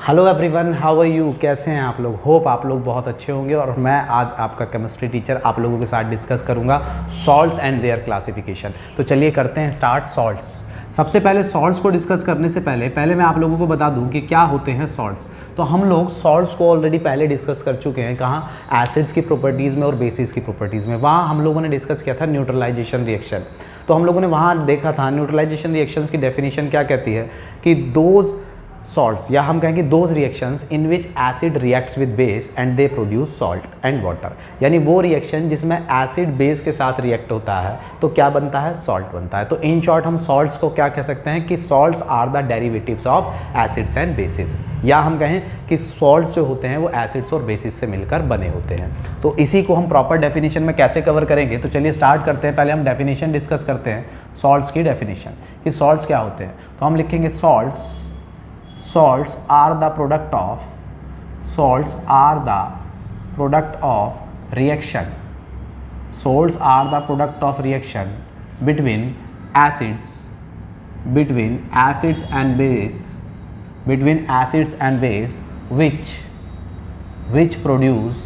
Hello everyone, how are you? कैसे हैं आप लोग? होप आप लोग बहुत अच्छे होंगे। और मैं आज आपका केमिस्ट्री टीचर आप लोगों के साथ डिस्कस करूंगा सॉल्ट्स एंड देयर क्लासिफिकेशन। तो चलिए करते हैं स्टार्ट। सॉल्ट्स, सबसे पहले सॉल्ट्स को डिस्कस करने से पहले मैं आप लोगों को बता दूं कि क्या होते हैं सॉल्ट्स। तो हम लोग सॉल्ट्स को ऑलरेडी पहले डिस्कस कर चुके हैं। कहाँ? एसिड्स की प्रॉपर्टीज़ में और बेसिस की प्रॉपर्टीज़ में। वहाँ हम लोगों ने डिस्कस किया था न्यूट्रलाइजेशन रिएक्शन। तो हम लोगों ने वहाँ देखा था न्यूट्रलाइजेशन रिएक्शंस की डेफिनेशन क्या कहती है कि दोज salts, या हम कहेंगे those reactions in which acid reacts with base and they produce salt and water. यानी वो रिएक्शन जिसमें एसिड बेस के साथ रिएक्ट होता है तो क्या बनता है? सॉल्ट बनता है। तो इन शॉर्ट हम सॉल्ट्स को क्या कह सकते हैं कि salts are the derivatives of acids and bases, या हम कहें कि सॉल्ट्स जो होते हैं वो एसिड्स और बेसिस से मिलकर बने होते हैं। तो इसी को हम प्रॉपर डेफिनेशन में कैसे कवर करेंगे, तो चलिए स्टार्ट करते हैं। पहले हम डेफिनेशन डिस्कस करते हैं सॉल्ट्स की डेफिनेशन कि सॉल्ट्स क्या होते हैं। तो हम लिखेंगे salts are the product of reaction between acids and base which produce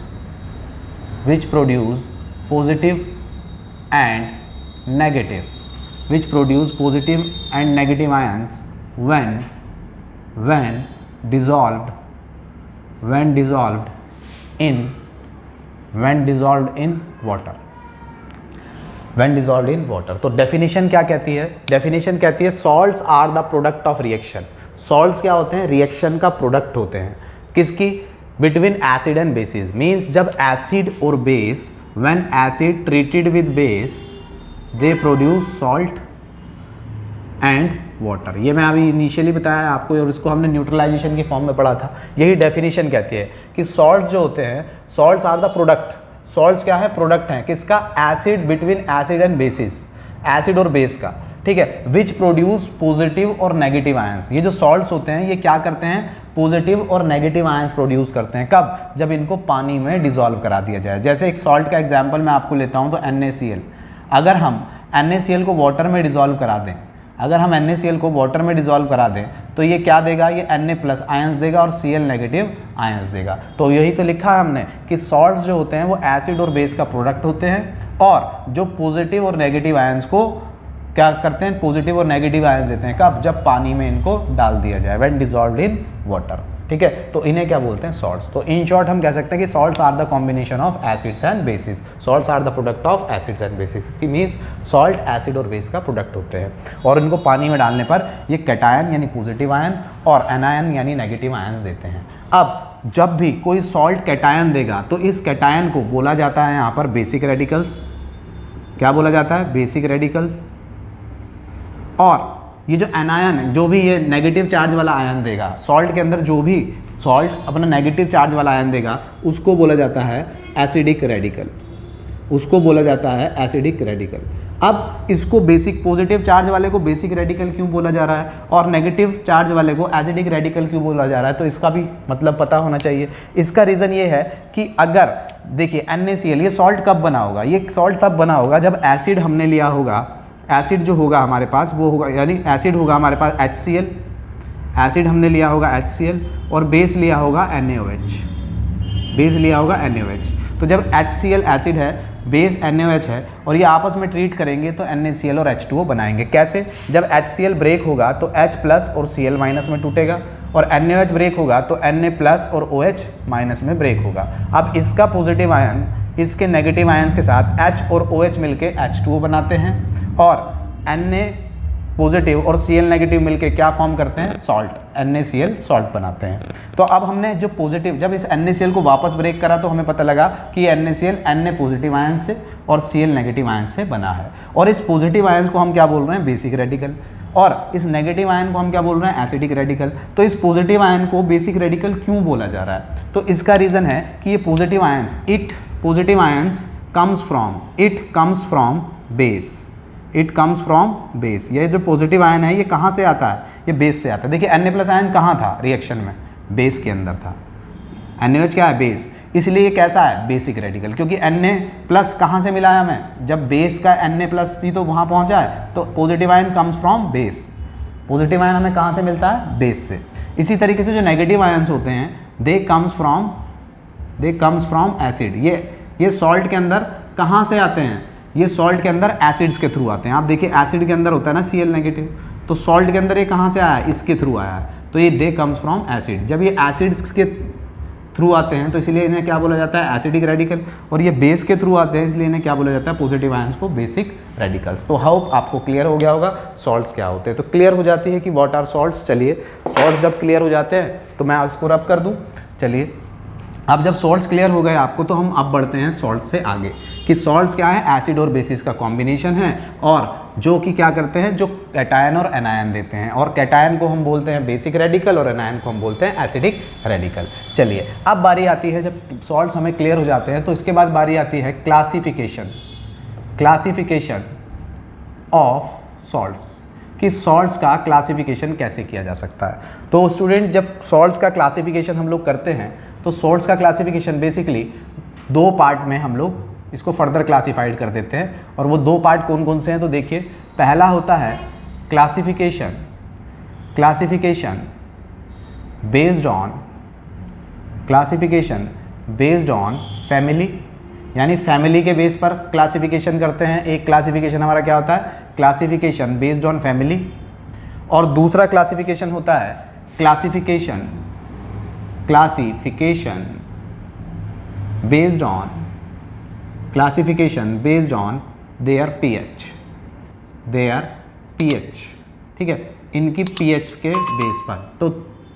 positive and negative ions when dissolved in water। तो डेफिनेशन क्या कहती है? डेफिनेशन कहती है salts are the product of reaction. सॉल्ट्स क्या होते हैं? रिएक्शन का प्रोडक्ट होते हैं। किसकी? Between acid and bases. Means जब एसिड और base, when acid treated with base they produce salt and water. ये मैं अभी इनिशियली बताया आपको और इसको हमने न्यूट्रलाइजेशन की फॉर्म में पढ़ा था। यही डेफिनेशन कहती है कि सॉल्ट्स जो होते हैं, salts are the product. Salts क्या है? प्रोडक्ट हैं। किसका? Acid, between acid and bases, acid और बेस का। ठीक है। विच प्रोड्यूस पॉजिटिव और नेगेटिव आयंस। ये जो सॉल्ट्स होते हैं ये क्या करते हैं? पॉजिटिव और नेगेटिव आयंस प्रोड्यूस करते हैं। कब? जब इनको पानी में डिसॉल्व करा दिया जाए। जैसे एक सॉल्ट का एग्जाम्पल मैं आपको लेता हूँ तो NaCl। अगर हम NaCl को वाटर में डिसॉल्व करा दें, अगर हम NaCl को वाटर में डिसॉल्व करा दें तो ये क्या देगा? ये Na+ आयंस देगा और Cl नेगेटिव आयंस देगा। तो यही तो लिखा है हमने कि सॉल्ट्स जो होते हैं वो एसिड और बेस का प्रोडक्ट होते हैं, और जो पॉजिटिव और नेगेटिव आयंस को क्या करते हैं? पॉजिटिव और नेगेटिव आयंस देते हैं। कब? जब पानी में इनको डाल दिया जाए, व्हेन डिसॉल्व्ड इन वाटर। ठीक है। तो इन्हें क्या बोलते हैं? सॉल्ट्स। तो इन शॉर्ट हम कह सकते हैं कि salts are the combination of acids and bases. Salts are the product of acids and bases. Means salt acid और बेस का प्रोडक्ट होते हैं, और इनको पानी में डालने पर ये कैटायन यानी पॉजिटिव आयन और एनायन यानी नेगेटिव आयंस देते हैं। अब जब भी कोई सॉल्ट कैटायन देगा तो इस कैटायन को बोला जाता है यहाँ पर बेसिक रेडिकल्स। क्या बोला जाता है? Basic radicals. और ये जो एनायन, जो भी ये नेगेटिव चार्ज वाला आयन देगा सॉल्ट के अंदर, जो भी सॉल्ट अपना नेगेटिव चार्ज वाला आयन देगा उसको बोला जाता है एसिडिक रेडिकल। उसको बोला जाता है एसिडिक रेडिकल। अब इसको बेसिक, पॉजिटिव चार्ज वाले को बेसिक रेडिकल क्यों बोला जा रहा है और नेगेटिव चार्ज वाले को एसिडिक रेडिकल क्यों बोला जा रहा है, तो इसका भी मतलब पता होना चाहिए। इसका रीज़न ये है कि अगर देखिए NaCl, ये सॉल्ट कब बना होगा? ये सॉल्ट तब बना होगा जब एसिड हमने लिया होगा। एसिड जो होगा हमारे पास वो होगा, यानी एसिड होगा हमारे पास HCl, एसिड हमने लिया होगा HCl, और बेस लिया होगा NaOH, बेस लिया होगा NaOH। तो जब HCl एसिड है, बेस NaOH है, और ये आपस में ट्रीट करेंगे तो NaCl और H2O बनाएंगे। कैसे? जब HCl ब्रेक होगा तो H+ और Cl- में टूटेगा, और NaOH ब्रेक होगा तो Na+ और OH- में ब्रेक होगा। अब इसका पॉजिटिव आयन इसके नेगेटिव आयंस के साथ H और OH मिलके H2O बनाते हैं, और Na पॉजिटिव और Cl नेगेटिव मिलके क्या फॉर्म करते हैं? सॉल्ट, NaCl सॉल्ट बनाते हैं। तो अब हमने जो पॉजिटिव, जब इस NaCl को वापस ब्रेक करा तो हमें पता लगा कि NaCl Na पॉजिटिव आयन से और Cl नेगेटिव आयन से बना है, और इस पॉजिटिव आयंस को हम क्या बोल रहे हैं? बेसिक रेडिकल, और इस नेगेटिव आयन को हम क्या बोल रहे हैं? Acidic radical. तो इस पॉजिटिव आयन को बेसिक रेडिकल क्यों बोला जा रहा है? तो इसका रीज़न है कि ये positive ions, positive ions comes from base. It comes from base. ये जो पॉजिटिव आयन है ये कहाँ से आता है? ये बेस से आता है। देखिए Na+ आयन कहाँ था रिएक्शन में? बेस के अंदर था। NaOH क्या है? बेस। इसलिए ये कैसा है? बेसिक रेडिकल, क्योंकि Na+ कहाँ से मिला है हमें? जब बेस का Na+ थी तो वहाँ पहुँचा है, तो positive ion comes from base. Positive ion हमें कहाँ से मिलता है? बेस से। इसी तरीके से जो नेगेटिव आयंस होते हैं दे कम्स फ्रॉम एसिड। ये सॉल्ट के अंदर कहाँ से आते हैं, ये सॉल्ट के अंदर एसिड्स के थ्रू आते हैं। आप देखिए एसिड के अंदर होता है ना Cl नेगेटिव, तो सॉल्ट के अंदर ये कहाँ से आया है, इसके थ्रू आया है, तो ये दे कम्स फ्रॉम एसिड। जब ये एसिड्स के थ्रू आते हैं तो इसलिए इन्हें क्या बोला जाता है, एसिडिक रेडिकल, और ये बेस के थ्रू आते हैं इसलिए इन्हें क्या बोला जाता है, पॉजिटिव आयंस को बेसिक रेडिकल्स। तो होप आपको क्लियर हो गया होगा सॉल्ट्स क्या होते हैं। तो क्लियर हो जाती है कि व्हाट आर सॉल्ट्स। चलिए सॉल्ट्स जब क्लियर हो जाते हैं तो मैं इसको रब कर दूं। चलिए अब जब सॉल्ट्स क्लियर हो गए आपको, तो हम अब बढ़ते हैं सॉल्ट से आगे कि सॉल्ट्स क्या है, एसिड और बेसिस का कॉम्बिनेशन है, और जो कि क्या करते हैं, जो कैटायन और एनायन देते हैं, और कैटायन को हम बोलते हैं बेसिक रेडिकल और एनायन को हम बोलते हैं एसिडिक रेडिकल। चलिए अब बारी आती है, जब सॉल्ट्स हमें क्लियर हो जाते हैं तो इसके बाद बारी आती है क्लासिफिकेशन ऑफ सॉल्ट्स, कि सॉल्ट्स का क्लासिफिकेशन कैसे किया जा सकता है। तो स्टूडेंट जब सॉल्ट्स का क्लासिफिकेशन हम लोग करते हैं तो सॉल्ट्स का क्लासिफिकेशन बेसिकली दो पार्ट में हम लोग इसको फर्दर क्लासिफाइड कर देते हैं, और वो दो पार्ट कौन कौन से हैं, तो देखिए पहला होता है क्लासिफिकेशन बेस्ड ऑन फैमिली, यानी फैमिली के बेस पर क्लासिफिकेशन करते हैं। एक क्लासिफिकेशन हमारा क्या होता है, क्लासिफिकेशन बेस्ड ऑन फैमिली, और दूसरा क्लासिफिकेशन होता है classification based on their pH, ठीक है, इनकी pH के बेस पर। तो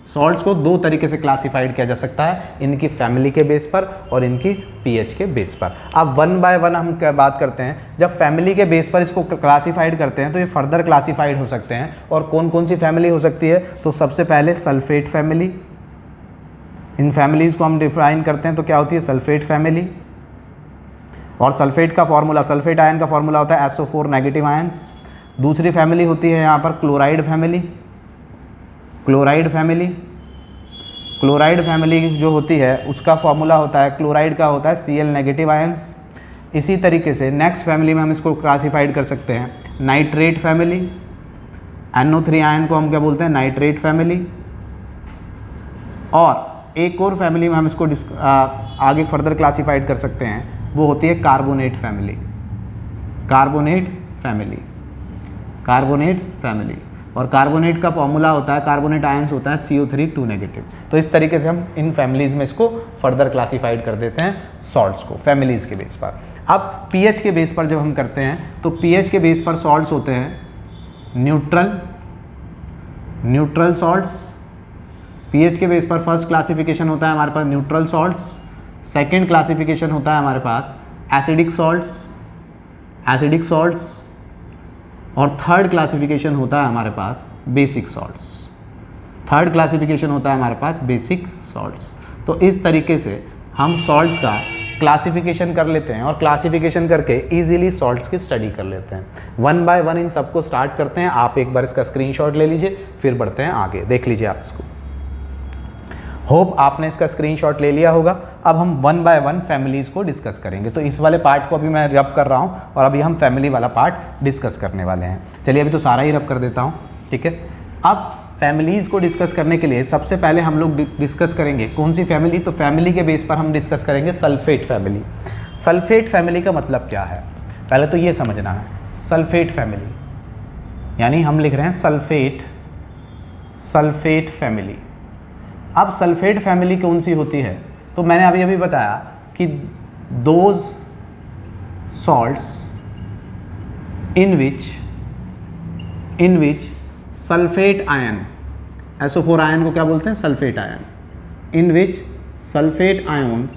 सॉल्ट्स को दो तरीके से क्लासिफाइड किया जा सकता है, इनकी फैमिली के बेस पर और इनकी pH के बेस पर। अब वन बाय वन हम क्या बात करते हैं, जब फैमिली के बेस पर इसको क्लासिफाइड करते हैं तो ये फर्दर क्लासिफाइड हो सकते हैं, और कौन कौन सी फैमिली हो सकती है, तो सबसे पहले सल्फेट फैमिली। इन फैमिलीज़ को हम डिफाइन करते हैं तो क्या होती है, सल्फेट फैमिली, और सल्फेट का फॉर्मूला, सल्फेट आयन का फॉर्मूला होता है SO4 नेगेटिव आयंस। दूसरी फैमिली होती है यहाँ पर क्लोराइड फैमिली जो होती है उसका फॉर्मूला होता है, क्लोराइड का होता है Cl नेगेटिव आयंस। इसी तरीके से नेक्स्ट फैमिली में हम इसको क्लासिफाइड कर सकते हैं नाइट्रेट फैमिली, NO3 आयन को हम क्या बोलते हैं, नाइट्रेट फैमिली। और एक और फैमिली में हम इसको आगे फर्दर क्लासिफाइड कर सकते हैं, वो होती है कार्बोनेट फैमिली, और कार्बोनेट का फॉर्मूला होता है, कार्बोनेट आयंस होता है CO3 2 नेगेटिव। तो इस तरीके से हम इन फैमिलीज़ में इसको फर्दर क्लासिफाइड कर देते हैं सॉल्ट्स को फैमिलीज़ के बेस पर। अब pH के बेस पर जब हम करते हैं तो pH के बेस पर सॉल्ट्स होते हैं न्यूट्रल सॉल्ट्स। pH के बेस पर फर्स्ट क्लासिफिकेशन होता है हमारे पास न्यूट्रल सॉल्ट्स, सेकेंड क्लासिफिकेशन होता है हमारे पास एसिडिक सॉल्ट्स, और थर्ड क्लासिफिकेशन होता है हमारे पास बेसिक सॉल्ट्स। तो इस तरीके से हम सॉल्ट्स का क्लासिफिकेशन कर लेते हैं, और क्लासिफिकेशन करके इजीली सॉल्ट्स की स्टडी कर लेते हैं। वन बाय वन इन सबको स्टार्ट करते हैं। आप एक बार इसका स्क्रीनशॉट ले लीजिए, फिर बढ़ते हैं आगे, देख लीजिए आप इसको। होप आपने इसका स्क्रीनशॉट ले लिया होगा। अब हम वन बाय वन फैमिलीज़ को डिस्कस करेंगे। तो इस वाले पार्ट को अभी मैं रब कर रहा हूँ, और अभी हम फैमिली वाला पार्ट डिस्कस करने वाले हैं। चलिए अभी तो सारा ही रब कर देता हूँ, ठीक है। अब फैमिलीज़ को डिस्कस करने के लिए सबसे पहले हम लोग डिस्कस करेंगे कौन सी फैमिली, तो फैमिली के बेस पर हम डिस्कस करेंगे सल्फेट फैमिली। सल्फेट फैमिली का मतलब क्या है, पहले तो ये समझना है। सल्फेट फैमिली यानी हम लिख रहे हैं सल्फेट फैमिली। अब सल्फेट फैमिली कौन सी होती है, तो मैंने अभी बताया कि those salts in which sulphate ion, SO4 ion को क्या बोलते हैं, sulphate ion, in which sulphate ions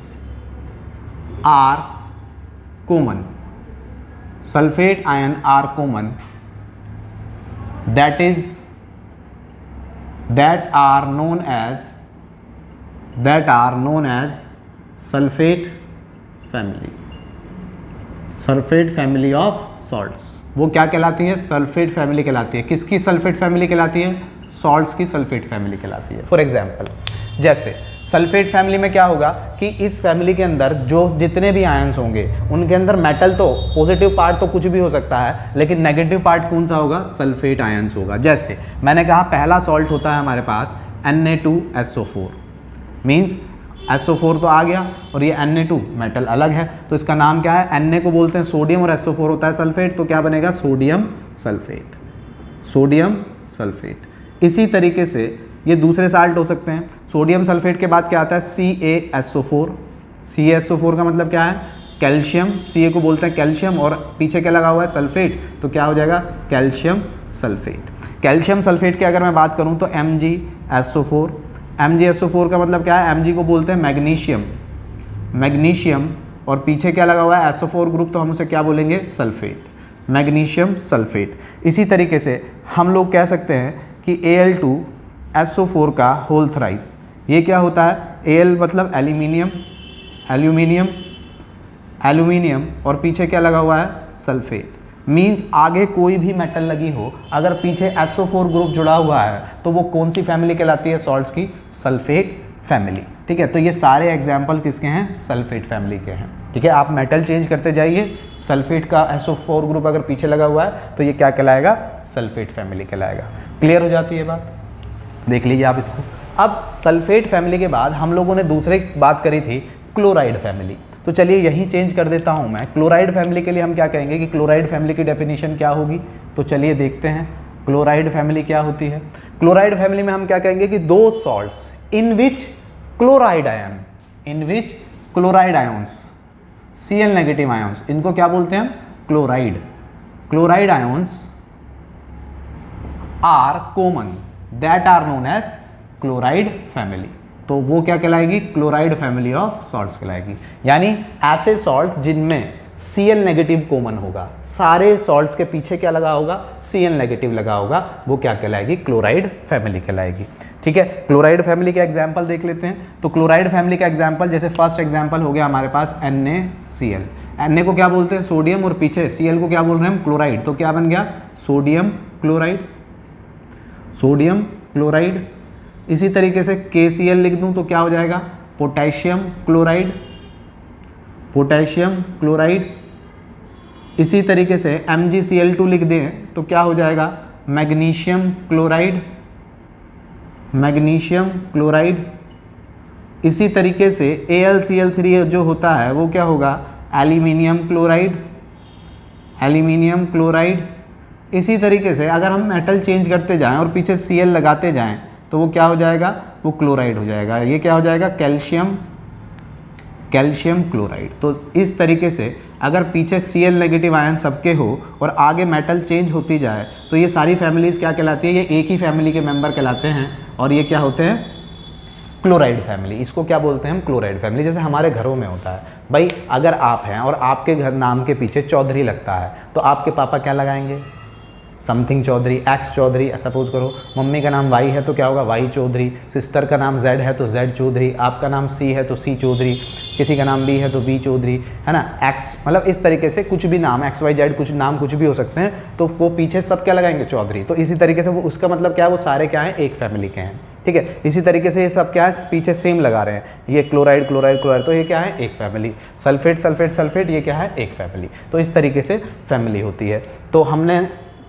are common, sulphate ion are common, that are known as sulphate family of salts. वो क्या कहलाती है, सल्फेट फैमिली कहलाती है। किसकी सल्फेट फैमिली कहलाती है, सॉल्ट्स की सल्फेट फैमिली कहलाती है। फॉर एग्जांपल जैसे सल्फेट फैमिली में क्या होगा कि इस फैमिली के अंदर जो जितने भी आयंस होंगे उनके अंदर मेटल, तो पॉजिटिव पार्ट तो कुछ भी हो सकता है, लेकिन नेगेटिव पार्ट कौन सा होगा, सल्फेट आयंस होगा। जैसे मैंने कहा पहला सॉल्ट होता है हमारे पास Na2SO4 मीन्स SO4 तो आ गया और ये Na2 मेटल अलग है, तो इसका नाम क्या है, Na को बोलते हैं सोडियम और SO4 होता है सल्फेट, तो क्या बनेगा सोडियम सल्फेट, सोडियम सल्फेट। इसी तरीके से ये दूसरे साल्ट हो सकते हैं। सोडियम सल्फेट के बाद क्या आता है CaSO4, CaSO4 का मतलब क्या है कैल्शियम, Ca को बोलते हैं कैल्शियम और पीछे क्या लगा हुआ है सल्फेट, तो क्या हो जाएगा कैल्शियम सल्फेट। कैल्शियम सल्फेट की अगर मैं बात करूं तो MgSO4, MgSO4 का मतलब क्या है, Mg को बोलते हैं मैग्नीशियम, मैग्नीशियम और पीछे क्या लगा हुआ है SO4 ग्रुप, तो हम उसे क्या बोलेंगे सल्फेट, मैग्नीशियम सल्फेट। इसी तरीके से हम लोग कह सकते हैं कि Al2SO4 का होल थ्राइस, ये क्या होता है Al मतलब एल्यूमिनियम, एल्यूमिनियम, एल्यूमिनियम और पीछे क्या लगा हुआ है सल्फेट। मीन्स आगे कोई भी मेटल लगी हो अगर पीछे SO4 ग्रुप जुड़ा हुआ है तो वो कौन सी फैमिली कहलाती है सॉल्ट्स की, सल्फेट फैमिली। ठीक है, तो ये सारे एग्जाम्पल किसके हैं, सल्फेट फैमिली के हैं। ठीक है, आप मेटल चेंज करते जाइए, सल्फेट का SO4 ग्रुप अगर पीछे लगा हुआ है तो ये क्या कहलाएगा, सल्फेट फैमिली कहलाएगा। क्लियर हो जाती है बात, देख लीजिए आप इसको। अब सल्फेट फैमिली के बाद हम लोगों ने दूसरी बात करी थी क्लोराइड फैमिली, तो चलिए यही चेंज कर देता हूं मैं। क्लोराइड फैमिली के लिए हम क्या कहेंगे कि क्लोराइड फैमिली की डेफिनेशन क्या होगी, तो चलिए देखते हैं क्लोराइड फैमिली क्या होती है। क्लोराइड फैमिली में हम क्या कहेंगे कि दो salts in which chloride ion, in which chloride ions, Cl negative ions, इनको क्या बोलते हैं हम chloride, chloride ions are common that are known as chloride family, तो वो क्या कहलाएगी, क्लोराइड फैमिली ऑफ सॉल्ट्स कहलाएगी। यानी ऐसे सॉल्ट्स जिनमें Cl नेगेटिव कॉमन होगा, सारे सॉल्ट्स के पीछे क्या लगा होगा, Cl नेगेटिव लगा होगा, वो क्या कहलाएगी, क्लोराइड फैमिली कहलाएगी। ठीक है, क्लोराइड फैमिली का एग्जांपल देख लेते हैं। तो क्लोराइड फैमिली का एग्जांपल, जैसे फर्स्ट एग्जांपल हो गया हमारे पास NaCl, Na को क्या बोलते हैं सोडियम और पीछे Cl को क्या बोल रहे हैं हम क्लोराइड, तो क्या बन गया सोडियम क्लोराइड, सोडियम क्लोराइड। इसी तरीके से KCl लिख दूं तो क्या हो जाएगा पोटेशियम क्लोराइड, पोटेशियम क्लोराइड। इसी तरीके से MgCl2 लिख दें तो क्या हो जाएगा मैग्नीशियम क्लोराइड, मैग्नीशियम क्लोराइड। इसी तरीके से AlCl3 जो होता है वो क्या होगा एल्यूमिनियम क्लोराइड, एल्यूमिनियम क्लोराइड। इसी तरीके से अगर हम मेटल चेंज करते जाएं और पीछे Cl लगाते जाएं तो वो क्या हो जाएगा, वो क्लोराइड हो जाएगा। ये क्या हो जाएगा कैल्शियम, कैल्शियम क्लोराइड। तो इस तरीके से अगर पीछे Cl नेगेटिव आयन सबके हो और आगे मेटल चेंज होती जाए तो ये सारी फैमिलीज क्या कहलाती है, ये एक ही फैमिली के मेंबर कहलाते हैं और ये क्या होते हैं क्लोराइड फैमिली। इसको क्या बोलते हैं हम क्लोराइड फैमिली। जैसे हमारे घरों में होता है भाई, अगर आप हैं और आपके घर नाम के पीछे चौधरी लगता है तो आपके पापा क्या लगाएंगे, something Chaudhary, X Chaudhary. Suppose करो मम्मी का नाम वाई है तो क्या होगा वाई चौधरी, सिस्टर का नाम जेड है तो जेड चौधरी, आपका नाम सी है तो सी चौधरी, किसी का नाम बी है तो बी चौधरी, है ना। एक्स मतलब इस तरीके से कुछ भी नाम एक्स वाई जेड कुछ नाम कुछ भी हो सकते हैं, तो वो पीछे सब क्या लगाएंगे चौधरी। तो इसी तरीके से वो उसका मतलब क्या है, वो सारे क्या हैं एक फैमिली के हैं। ठीक है, इसी तरीके से ये सब क्या है पीछे सेम लगा रहे हैं, ये क्लोराइड क्लोराइड क्लोराइड, तो ये क्या है एक फैमिली। सल्फेट सल्फेट सल्फेट, ये क्या है एक फैमिली। तो इस तरीके से फैमिली होती है। तो हमने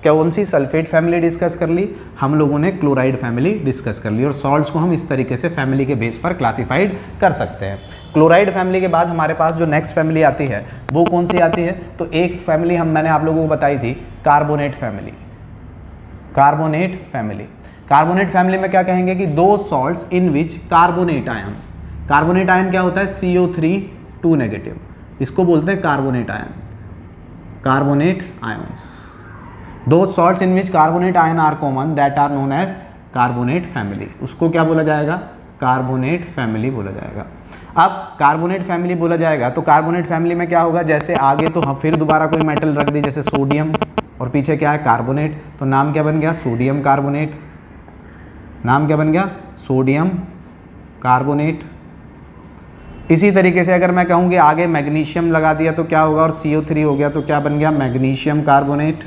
कौन सी सल्फेट फैमिली डिस्कस कर ली, हम लोगों ने क्लोराइड फैमिली डिस्कस कर ली। और सॉल्ट्स को हम इस तरीके से फैमिली के बेस पर क्लासिफाइड कर सकते हैं। क्लोराइड फैमिली के बाद हमारे पास जो नेक्स्ट फैमिली आती है वो कौन सी आती है, तो एक फैमिली मैंने आप लोगों को बताई थी carbonate family, carbonate family. Carbonate family में क्या कहेंगे कि दो salts in which carbonate ion, carbonate ion क्या होता है CO3 2 नेगेटिव, इसको बोलते हैं कार्बोनेट आयन, कार्बोनेट आयन्स। दो salts in which carbonate ion are common that are known as carbonate family, उसको क्या बोला जाएगा कार्बोनेट फैमिली बोला जाएगा। अब कार्बोनेट फैमिली बोला जाएगा तो कार्बोनेट फैमिली में क्या होगा, जैसे आगे तो हम फिर दोबारा कोई मेटल रख दी, जैसे सोडियम और पीछे क्या है कार्बोनेट, तो नाम क्या बन गया सोडियम कार्बोनेट, नाम क्या बन गया सोडियम कार्बोनेट। इसी तरीके से अगर मैं कहूँ कि आगे मैग्नीशियम लगा दिया तो क्या होगा, और CO3 हो गया तो क्या बन गया मैग्नीशियम कार्बोनेट,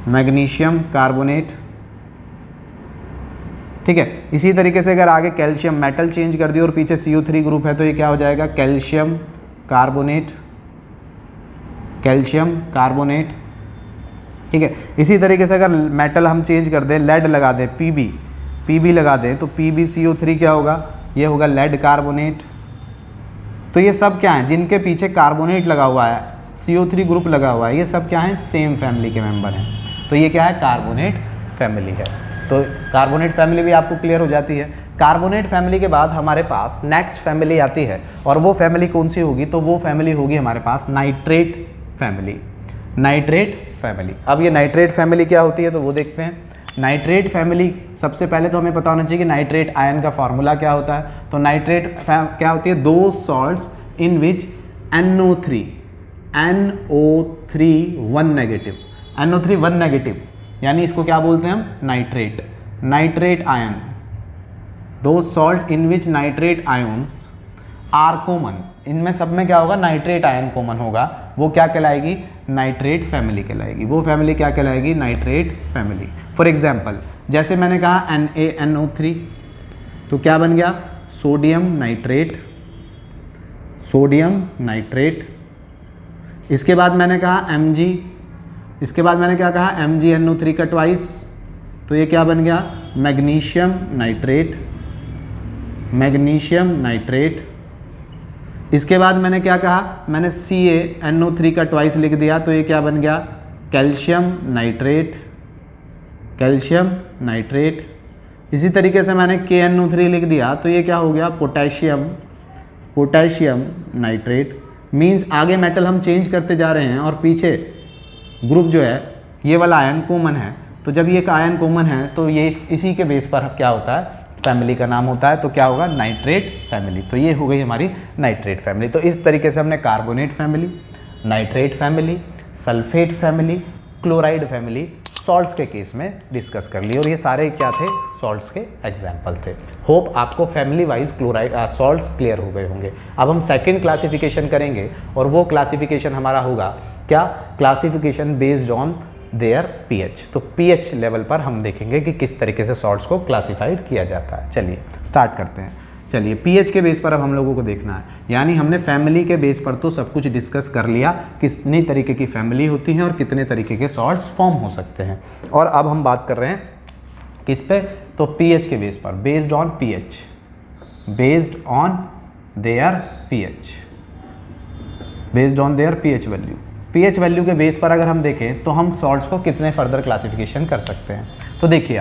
मैग्नीशियम कार्बोनेट। ठीक है, इसी तरीके से अगर आगे कैल्शियम मेटल चेंज कर दिया और पीछे CO3 ग्रुप है तो ये क्या हो जाएगा कैल्शियम कार्बोनेट, कैल्शियम कार्बोनेट। ठीक है, इसी तरीके से अगर मेटल हम चेंज कर दें, लेड लगा दें PB, Pb लगा दें तो PbCO3 क्या होगा, ये होगा लेड कार्बोनेट। तो ये सब क्या है, जिनके पीछे कार्बोनेट लगा हुआ है, CO3 ग्रुप लगा हुआ है, ये सब क्या है, सेम फैमिली के मेंबर हैं। तो ये क्या है, कार्बोनेट फैमिली है। तो कार्बोनेट फैमिली भी आपको क्लियर हो जाती है। कार्बोनेट फैमिली के बाद हमारे पास नेक्स्ट फैमिली आती है, और वो फैमिली कौन सी होगी, तो वो फैमिली होगी हमारे पास नाइट्रेट फैमिली। नाइट्रेट फैमिली, अब ये नाइट्रेट फैमिली क्या होती है तो वो देखते हैं। नाइट्रेट फैमिली, सबसे पहले तो हमें पता होना चाहिए कि नाइट्रेट आयन का फॉर्मूला क्या होता है। तो नाइट्रेट क्या होती है, दो salts in which NO3 1 negative, NO3 1 negative, यानी इसको क्या बोलते हैं हम, नाइट्रेट। नाइट्रेट आयन, दो salt in which nitrate ion are common, इनमें सब में क्या होगा, नाइट्रेट आयन कॉमन होगा, वो क्या कहलाएगी, नाइट्रेट फैमिली कहलाएगी। वो फैमिली क्या कहलाएगी, नाइट्रेट फैमिली। फॉर एग्जाम्पल, जैसे मैंने कहा NaNO3, तो क्या बन गया, सोडियम नाइट्रेट, सोडियम नाइट्रेट। इसके बाद मैंने कहा Mg, इसके बाद मैंने क्या कहा, MgNO3 का ट्वाइस, तो ये क्या बन गया, मैग्नीशियम नाइट्रेट, मैग्नीशियम नाइट्रेट। इसके बाद मैंने क्या कहा, मैंने CaNO3 का ट्वाइस लिख दिया, तो ये क्या बन गया, कैल्शियम नाइट्रेट, कैल्शियम नाइट्रेट। इसी तरीके से मैंने KNO3 लिख दिया, तो ये क्या हो गया, पोटेशियम, पोटेशियम नाइट्रेट। मीन्स आगे मेटल हम चेंज करते जा रहे हैं और पीछे ग्रुप जो है ये वाला आयन कॉमन है। तो जब ये आयन कॉमन है तो ये इसी के बेस पर क्या होता है, फैमिली का नाम होता है, तो क्या होगा, नाइट्रेट फैमिली। तो ये हो गई हमारी नाइट्रेट फैमिली। तो इस तरीके से हमने carbonate family, nitrate family, sulphate family, chloride family salts के केस में डिस्कस कर ली, और ये सारे क्या थे, सॉल्ट्स के एग्जाम्पल थे। होप आपको family wise chloride salts clear हो गए होंगे। अब हम सेकेंड क्लासिफिकेशन करेंगे, और वो क्लासिफिकेशन हमारा होगा क्या, classification based on their pH। तो pH लेवल पर हम देखेंगे कि किस तरीके से सॉल्ट्स को क्लासिफाइड किया जाता है। चलिए स्टार्ट करते हैं। चलिए pH के बेस पर अब हम लोगों को देखना है, यानी हमने फैमिली के बेस पर तो सब कुछ डिस्कस कर लिया, कितनी तरीके की फैमिली होती हैं और कितने तरीके के सॉल्ट्स फॉर्म हो सकते हैं। और अब हम बात कर रहे हैं किस पे, तो pH के बेस पर, based on pH, based on their pH, based on their pH value. pH value के बेस पर अगर हम देखें तो हम सॉल्ट्स को कितने फर्दर क्लासिफिकेशन कर सकते हैं। तो देखिए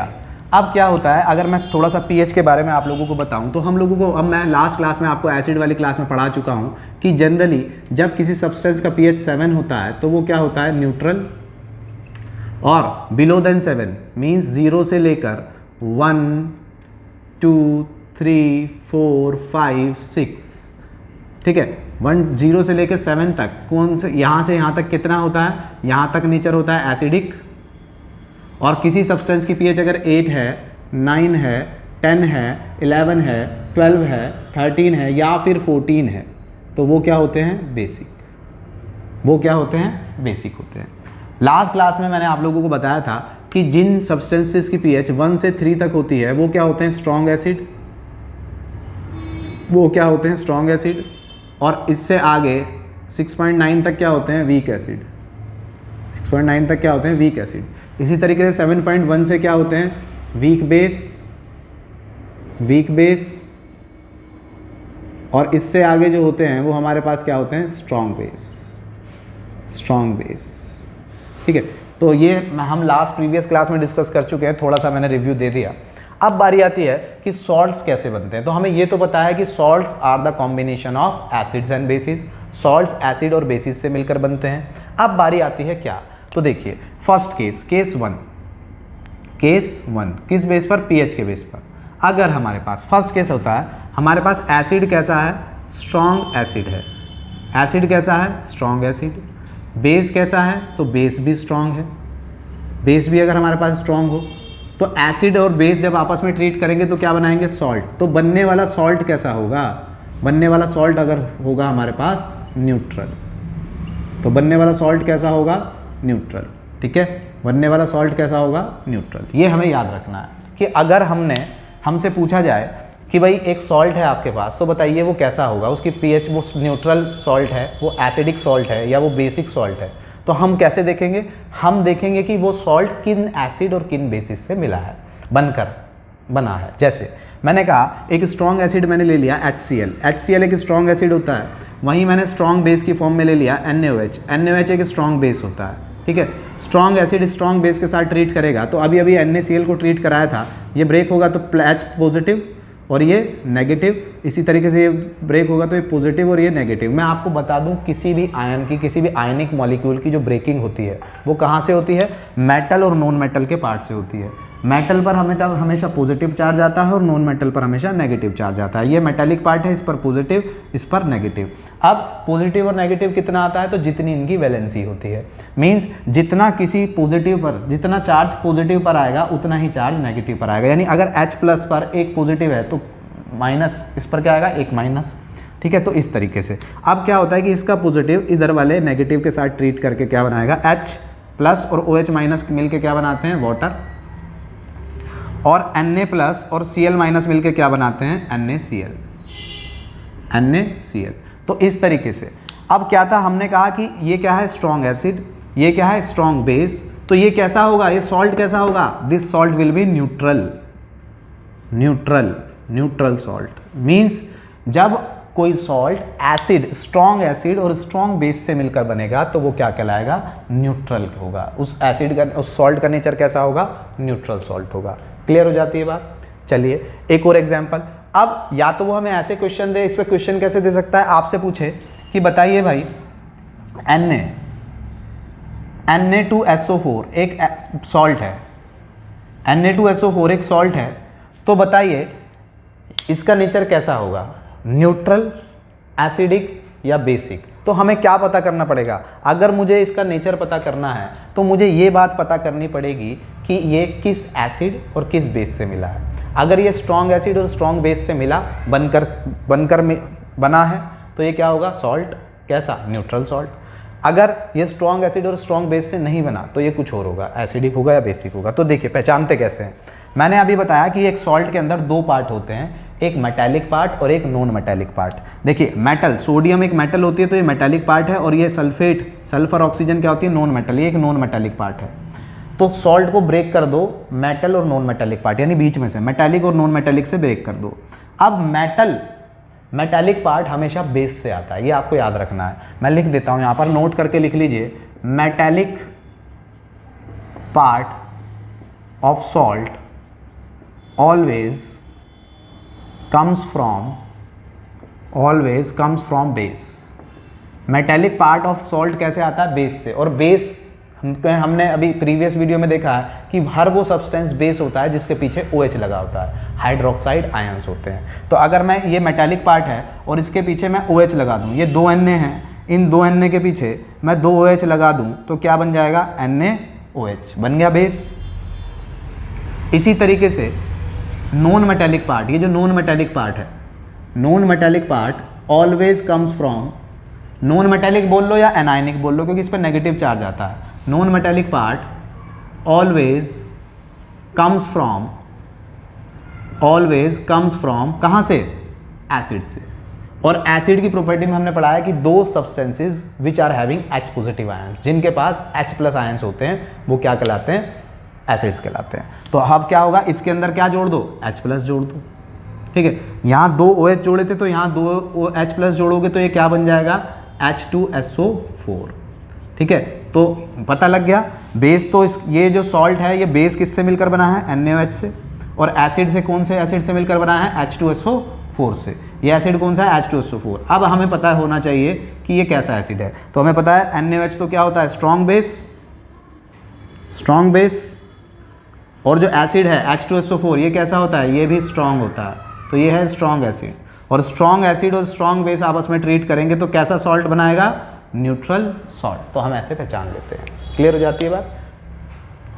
अब क्या होता है, अगर मैं थोड़ा सा pH के बारे में आप लोगों को बताऊं तो हम लोगों को, अब मैं लास्ट क्लास में आपको एसिड वाली क्लास में पढ़ा चुका हूं कि जनरली जब किसी सब्सटेंस का pH 7 होता है तो वो क्या होता है, न्यूट्रल, और बिलो देन 7 मीन्स 0 से लेकर 1 2 3 4 5 6, ठीक है, 0 से लेकर 7 तक कौन से, यहाँ से यहाँ तक कितना होता है, यहाँ तक नेचर होता है एसिडिक। और किसी सब्सटेंस की pH अगर 8 है, 9 है, 10 है, 11 है, 12 है, 13 है या फिर 14 है, तो वो क्या होते हैं, बेसिक। वो क्या होते हैं, बेसिक होते हैं। लास्ट क्लास में मैंने आप लोगों को बताया था कि जिन सब्सटेंसेस की pH 1 से 3 तक होती है वो क्या होते हैं, स्ट्रॉन्ग एसिड, वो क्या होते हैं, स्ट्रॉन्ग एसिड। और इससे आगे 6.9 तक क्या होते हैं, वीक एसिड, 6.9 तक क्या होते हैं, वीक एसिड। इसी तरीके से 7.1 से क्या होते हैं, वीक बेस, वीक बेस। और इससे आगे जो होते हैं वो हमारे पास क्या होते हैं, स्ट्रॉन्ग बेस, स्ट्रॉन्ग बेस, ठीक है। तो ये हम लास्ट प्रीवियस क्लास में डिस्कस कर चुके हैं, थोड़ा सा मैंने रिव्यू दे दिया। अब बारी आती है कि सॉल्ट्स कैसे बनते हैं। तो हमें ये तो पता है कि salts are the combination of acids and bases, salts acid और बेसिस से मिलकर बनते हैं। अब बारी आती है क्या, तो देखिए फर्स्ट केस, केस 1, केस 1 किस बेस पर, pH के बेस पर। अगर हमारे पास फर्स्ट केस होता है, हमारे पास एसिड कैसा है, स्ट्रॉन्ग एसिड है, एसिड कैसा है, स्ट्रॉन्ग एसिड। बेस कैसा है, तो बेस भी स्ट्रॉन्ग है, बेस भी अगर हमारे पास स्ट्रॉन्ग हो तो एसिड और बेस जब आपस में ट्रीट करेंगे तो क्या बनाएंगे, सॉल्ट। तो बनने वाला सॉल्ट कैसा होगा, बनने वाला सॉल्ट अगर होगा हमारे पास न्यूट्रल, तो बनने वाला सॉल्ट कैसा होगा, न्यूट्रल, ठीक है, बनने वाला सॉल्ट कैसा होगा, न्यूट्रल। ये हमें याद रखना है कि अगर हमसे पूछा जाए कि भाई एक सॉल्ट है आपके पास, तो बताइए वो कैसा होगा, उसकी pH वो न्यूट्रल सॉल्ट है, वो एसिडिक सॉल्ट है या वो बेसिक सॉल्ट है। तो हम कैसे देखेंगे, हम देखेंगे कि वो सॉल्ट किन एसिड और किन बेसिस से मिला है बनकर, बना है। जैसे मैंने कहा एक स्ट्रॉन्ग एसिड मैंने ले लिया HCl, HCl एक स्ट्रॉन्ग एसिड होता है, वहीं मैंने स्ट्रॉन्ग बेस की फॉर्म में ले लिया NaOH, NaOH एक स्ट्रॉन्ग बेस होता है, ठीक है। स्ट्रॉन्ग एसिड स्ट्रॉन्ग बेस के साथ ट्रीट करेगा, तो अभी अभी NaCl को ट्रीट कराया था, ये ब्रेक होगा तो H पॉजिटिव और ये नेगेटिव, इसी तरीके से ये ब्रेक होगा तो ये पॉजिटिव और ये नेगेटिव। मैं आपको बता दूं किसी भी आयन की, किसी भी आयनिक मॉलिक्यूल की जो ब्रेकिंग होती है वो कहाँ से होती है, मेटल और नॉन मेटल के पार्ट से होती है। मेटल पर हमेशा पॉजिटिव चार्ज आता है और नॉन मेटल पर हमेशा नेगेटिव चार्ज आता है। ये मेटालिक पार्ट है, इस पर पॉजिटिव, इस पर नेगेटिव। अब पॉजिटिव और नेगेटिव कितना आता है, तो जितनी इनकी वैलेंसी होती है, मींस जितना किसी पॉजिटिव पर, जितना चार्ज पॉजिटिव पर आएगा उतना ही चार्ज नेगेटिव पर आएगा। यानी अगर H प्लस पर एक पॉजिटिव है तो माइनस इस पर क्या आएगा, एक माइनस, ठीक है। तो इस तरीके से अब क्या होता है कि इसका पॉजिटिव इधर वाले नेगेटिव के साथ ट्रीट करके क्या बनाएगा, H प्लस और OH माइनस मिलके क्या बनाते हैं, वाटर, और Na प्लस और Cl माइनस मिलके क्या बनाते हैं, NaCl। तो इस तरीके से अब क्या था, हमने कहा कि ये क्या है, स्ट्रॉन्ग एसिड, ये क्या है, स्ट्रॉन्ग बेस। तो ये कैसा होगा, ये सॉल्ट कैसा होगा, this salt will be neutral salt. Means जब कोई सॉल्ट एसिड, स्ट्रॉन्ग एसिड और स्ट्रॉन्ग बेस से मिलकर बनेगा तो वो क्या कहलाएगा, न्यूट्रल होगा। उस एसिड का, उस सॉल्ट का नेचर कैसा होगा, न्यूट्रल सॉल्ट होगा। क्लियर हो जाती है बात। चलिए एक और एग्जांपल। अब या तो वो हमें ऐसे क्वेश्चन दे, इस पे क्वेश्चन कैसे दे सकता है, आपसे पूछे कि बताइए भाई Na2SO4 एक सॉल्ट है, Na2SO4 एक सॉल्ट है, तो बताइए इसका नेचर कैसा होगा, न्यूट्रल, एसिडिक या बेसिक। तो हमें क्या पता करना पड़ेगा, अगर मुझे इसका नेचर पता करना है तो मुझे ये बात पता करनी पड़ेगी कि ये किस एसिड और किस बेस से मिला है। अगर ये स्ट्रॉन्ग एसिड और स्ट्रॉन्ग बेस से मिला, बनकर बना है, तो ये क्या होगा, सॉल्ट, कैसा, न्यूट्रल सॉल्ट। अगर ये स्ट्रॉन्ग एसिड और स्ट्रॉन्ग बेस से नहीं बना तो ये कुछ और होगा, एसिडिक होगा या बेसिक होगा। तो देखिए पहचानते कैसे हैं, मैंने अभी बताया कि एक सॉल्ट के अंदर दो पार्ट होते हैं, एक मेटालिक पार्ट और एक नॉन मेटालिक पार्ट। देखिए मेटल, सोडियम एक मेटल होती है तो ये मेटालिक पार्ट है, और ये सल्फेट, सल्फर ऑक्सीजन क्या होती है, नॉन मेटल, ये एक नॉन मेटालिक पार्ट है। तो सॉल्ट को ब्रेक कर दो मेटल और नॉन मेटालिक पार्ट, यानी बीच में से मेटालिक और नॉन मेटालिक से ब्रेक कर दो। अब मेटालिक पार्ट हमेशा बेस से आता है, ये आपको याद रखना है। मैं लिख देता हूं यहां पर, नोट करके लिख लीजिए, metallic part of salt always comes from base. Metallic part of salt कैसे आता है, बेस से। और बेस हमने अभी प्रीवियस वीडियो में देखा है कि हर वो सब्सटेंस बेस होता है जिसके पीछे OH लगा होता है, हाइड्रोक्साइड आयंस होते हैं। तो अगर मैं, ये मेटेलिक पार्ट है और इसके पीछे मैं OH लगा दूं, ये 2 Na हैं, इन 2 Na के पीछे मैं 2 OH लगा दूं तो क्या बन जाएगा, NaOH, बन गया बेस। इसी तरीके से नॉन मेटालिक पार्ट, ये जो नॉन मेटालिक पार्ट है, non metallic part always comes from, non metallic बोल लो या एनायनिक बोल लो क्योंकि इस पर नेगेटिव चार्ज आता है। Non metallic part always comes from कहाँ से, एसिड से। और एसिड की प्रॉपर्टी में हमने पढ़ा है कि दो substances which are having H positive ions, जिनके पास H प्लस आयंस होते हैं वो क्या कहलाते हैं, एसिड्स कहलाते हैं। तो अब क्या होगा, इसके अंदर क्या जोड़ दो, H प्लस जोड़ दो, ठीक है। यहाँ 2 OH जोड़े थे तो यहाँ 2 H प्लस जोड़ोगे तो ये क्या बन जाएगा, H2SO4, ठीक है। तो पता लग गया, बेस तो ये जो सॉल्ट है ये बेस किससे मिलकर बना है, NaOH से, और एसिड से कौन से एसिड से मिलकर बना है, H2SO4 से। ये एसिड कौन सा है, H2SO4। अब हमें पता होना चाहिए कि ये कैसा एसिड है, तो हमें पता है NaOH तो क्या होता है, स्ट्रॉन्ग बेस, और जो एसिड है H2SO4 ये कैसा होता है, ये भी स्ट्रॉन्ग होता है। तो ये है स्ट्रॉन्ग एसिड, और स्ट्रॉन्ग एसिड और स्ट्रॉन्ग बेस आपस में ट्रीट करेंगे तो कैसा सॉल्ट बनाएगा, न्यूट्रल सॉल्ट। तो हम ऐसे पहचान लेते हैं। क्लियर हो जाती है बात,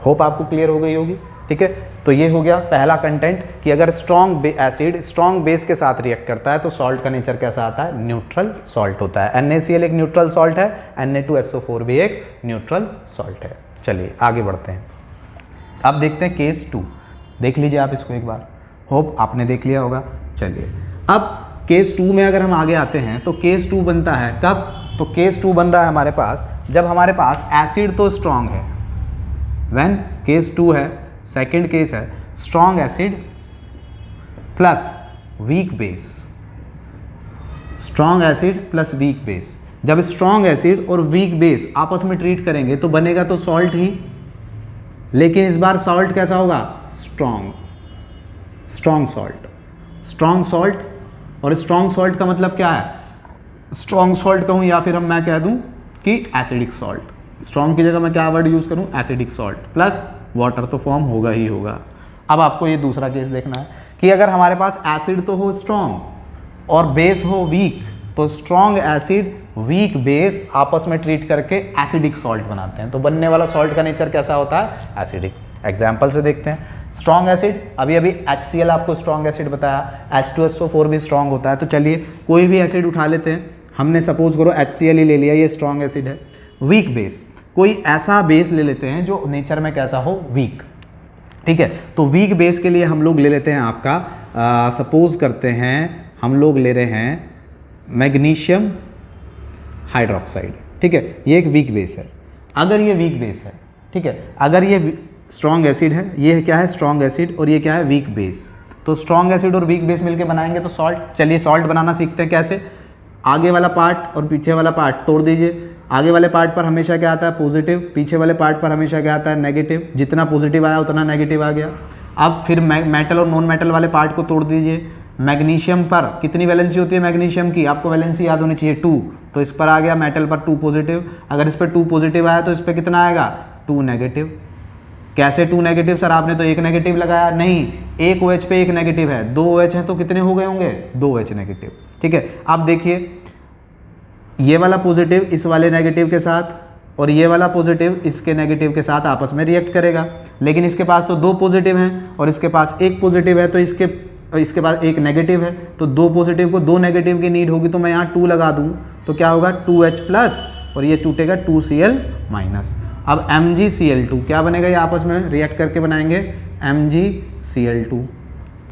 होप आपको क्लियर हो गई होगी, ठीक है। तो ये हो गया पहला कंटेंट कि अगर स्ट्रॉन्ग एसिड स्ट्रॉन्ग बेस के साथ रिएक्ट करता है तो सॉल्ट का नेचर कैसा आता है, न्यूट्रल सॉल्ट होता है। NaCl एक न्यूट्रल सॉल्ट है, Na2SO4 भी एक न्यूट्रल सॉल्ट है। चलिए आगे बढ़ते हैं। अब देखते हैं केस 2, देख लीजिए आप इसको एक बार, होप आपने देख लिया होगा। चलिए अब केस 2 में अगर हम आगे आते हैं तो केस 2 बनता है कब, तो केस 2 बन रहा है हमारे पास जब हमारे पास एसिड तो स्ट्रॉन्ग है, व्हेन केस 2 है, सेकंड केस है, strong acid plus weak base, strong acid plus weak base. जब स्ट्रॉन्ग एसिड और वीक बेस आपस में ट्रीट करेंगे तो बनेगा तो सॉल्ट ही, लेकिन इस बार सॉल्ट कैसा होगा? Strong salt, strong salt. और स्ट्रॉन्ग सॉल्ट का मतलब क्या है? स्ट्रॉन्ग सॉल्ट कहूँ या फिर मैं कह दूँ कि एसिडिक सॉल्ट। स्ट्रॉन्ग की जगह मैं क्या वर्ड यूज़ करूँ? एसिडिक सॉल्ट प्लस वाटर तो फॉर्म होगा ही होगा। अब आपको ये दूसरा केस देखना है कि अगर हमारे पास एसिड तो हो स्ट्रॉन्ग और बेस हो वीक, तो स्ट्रॉन्ग एसिड वीक बेस आपस में ट्रीट करके एसिडिक सॉल्ट बनाते हैं। तो बनने वाला सॉल्ट का नेचर कैसा होता है? एसिडिक। एग्जाम्पल से देखते हैं। स्ट्रॉन्ग एसिड, अभी HCl आपको स्ट्रॉन्ग एसिड बताया, H2SO4 भी स्ट्रॉन्ग होता है। तो चलिए कोई भी एसिड उठा लेते हैं, हमने सपोज करो HCl ही ले लिया, ये स्ट्रॉन्ग एसिड है। वीक बेस, कोई ऐसा बेस ले लेते हैं जो नेचर में कैसा हो? वीक। ठीक है, तो वीक बेस के लिए हम लोग ले लेते हैं आपका सपोज करते हैं हम लोग ले रहे हैं मैग्नीशियम हाइड्रोक्साइड। ठीक है, ये एक वीक बेस है। अगर ये वीक बेस है, ठीक है, अगर ये स्ट्रॉन्ग एसिड है, ये क्या है? स्ट्रॉन्ग एसिड, और ये क्या है? Weak base. तो स्ट्रॉन्ग एसिड और वीक बेस मिलके बनाएंगे तो सॉल्ट। चलिए सॉल्ट बनाना सीखते हैं। कैसे? आगे वाला पार्ट और पीछे वाला पार्ट तोड़ दीजिए। आगे वाले पार्ट पर हमेशा क्या आता है? पॉजिटिव। पीछे वाले पार्ट पर हमेशा क्या आता है? नेगेटिव। जितना पॉजिटिव आया उतना नेगेटिव आ गया। अब फिर मेटल और नॉन मेटल वाले पार्ट को तोड़ दीजिए। मैग्नीशियम पर कितनी वैलेंसी होती है मैग्नीशियम की? आपको वैलेंसी याद होनी चाहिए 2। तो इस पर आ गया मेटल पर 2 पॉजिटिव। अगर इस पर 2 पॉजिटिव आया तो इस पर कितना आएगा? 2 नेगेटिव। कैसे 2 नेगेटिव सर? आपने तो एक नेगेटिव लगाया। नहीं, एक OH पे एक नेगेटिव है, 2 OH है तो कितने हो गए होंगे? 2 OH नेगेटिव। ठीक है, अब देखिए ये वाला पॉजिटिव इस वाले नेगेटिव के साथ और ये वाला पॉजिटिव इसके नेगेटिव के साथ आपस में रिएक्ट करेगा। लेकिन इसके पास तो 2 पॉजिटिव हैं और इसके पास एक पॉजिटिव है, तो इसके पास एक नेगेटिव है, तो 2 पॉजिटिव को 2 नेगेटिव की नीड होगी। तो मैं यहाँ 2 लगा दूँ तो क्या होगा? 2H प्लस और ये टूटेगा 2Cl माइनस। अब MgCl2 क्या बनेगा? ये आपस में रिएक्ट करके बनाएंगे MgCl2।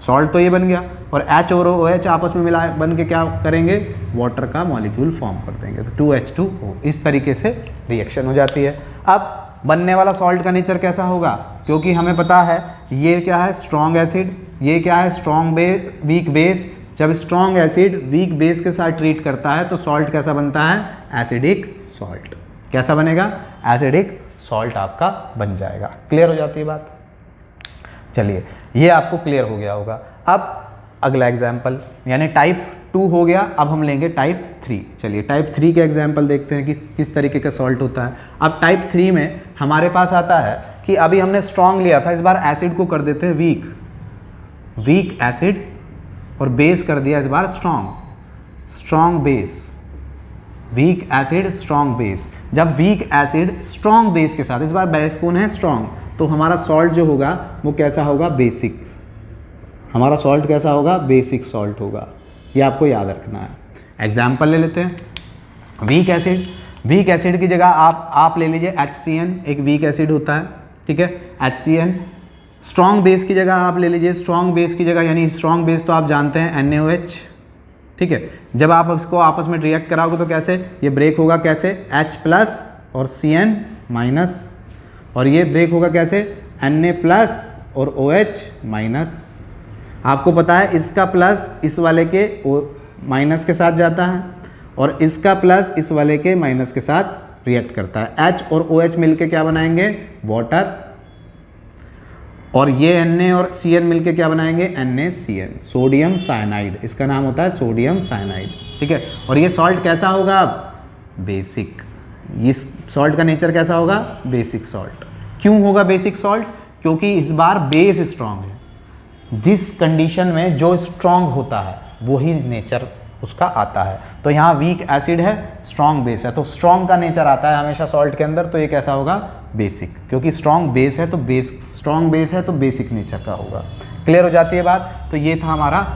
सॉल्ट तो ये बन गया, और H और OH आपस में मिला बन के क्या करेंगे? वाटर का मॉलिक्यूल फॉर्म कर देंगे। तो 2H2O। इस तरीके से रिएक्शन हो जाती है। अब बनने वाला सॉल्ट का नेचर कैसा होगा? क्योंकि हमें पता है ये क्या है? स्ट्रॉन्ग एसिड, ये क्या है? Strong weak base. जब स्ट्रॉन्ग एसिड वीक बेस के साथ ट्रीट करता है तो सॉल्ट कैसा बनता है? Acidic salt. कैसा बनेगा? एसिडिक सॉल्ट आपका बन जाएगा। क्लियर हो जाती है बात? चलिए ये आपको क्लियर हो गया होगा। अब अगला एग्जाम्पल, यानी टाइप 2 हो गया। अब हम लेंगे टाइप 3। चलिए टाइप 3 के एग्जाम्पल देखते हैं कि किस तरीके का सॉल्ट होता है। अब टाइप 3 में हमारे पास आता है कि अभी हमने स्ट्रॉन्ग लिया था, इस बार एसिड को कर देते हैं वीक एसिड, और बेस कर दिया इस बार strong base. Weak acid strong base. जब वीक एसिड स्ट्रॉन्ग बेस के साथ, इस बार बेस कौन है? स्ट्रॉन्ग, तो हमारा सॉल्ट जो होगा वो कैसा होगा? बेसिक। हमारा सॉल्ट कैसा होगा? बेसिक सॉल्ट होगा। ये आपको याद रखना है। एग्जाम्पल ले लेते हैं। वीक एसिड की जगह आप ले लीजिए HCN, एक वीक एसिड होता है। ठीक है, HCN। स्ट्रॉन्ग बेस की जगह आप ले लीजिए, स्ट्रॉन्ग बेस की जगह, यानी स्ट्रॉन्ग बेस तो आप जानते हैं NaOH। ठीक है, जब आप इसको आपस में रिएक्ट कराओगे तो कैसे ये ब्रेक होगा? कैसे? H प्लस और Cn माइनस, और ये ब्रेक होगा कैसे? Na प्लस और OH माइनस। आपको पता है इसका प्लस इस वाले के माइनस के साथ जाता है और इसका प्लस इस वाले के माइनस के साथ रिएक्ट करता है। H और OH मिलके क्या बनाएंगे? वाटर। और ये Na और Cn मिलके क्या बनाएंगे? NaCN, sodium cyanide. इसका नाम होता है सोडियम साइनाइड। ठीक है, और ये सॉल्ट कैसा होगा? अब बेसिक। इस सॉल्ट का नेचर कैसा होगा? Basic salt. क्यों होगा बेसिक सॉल्ट? क्योंकि इस बार बेस स्ट्रांग है। जिस कंडीशन में जो स्ट्रांग होता है वही नेचर उसका आता है। तो यहाँ वीक एसिड है, स्ट्रांग बेस है, तो स्ट्रांग का नेचर आता है हमेशा सॉल्ट के अंदर। तो ये कैसा होगा? बेसिक। क्योंकि स्ट्रांग बेस है तो स्ट्रांग बेस है तो बेसिक नेचर का होगा। क्लियर हो जाती है बात? तो ये था हमारा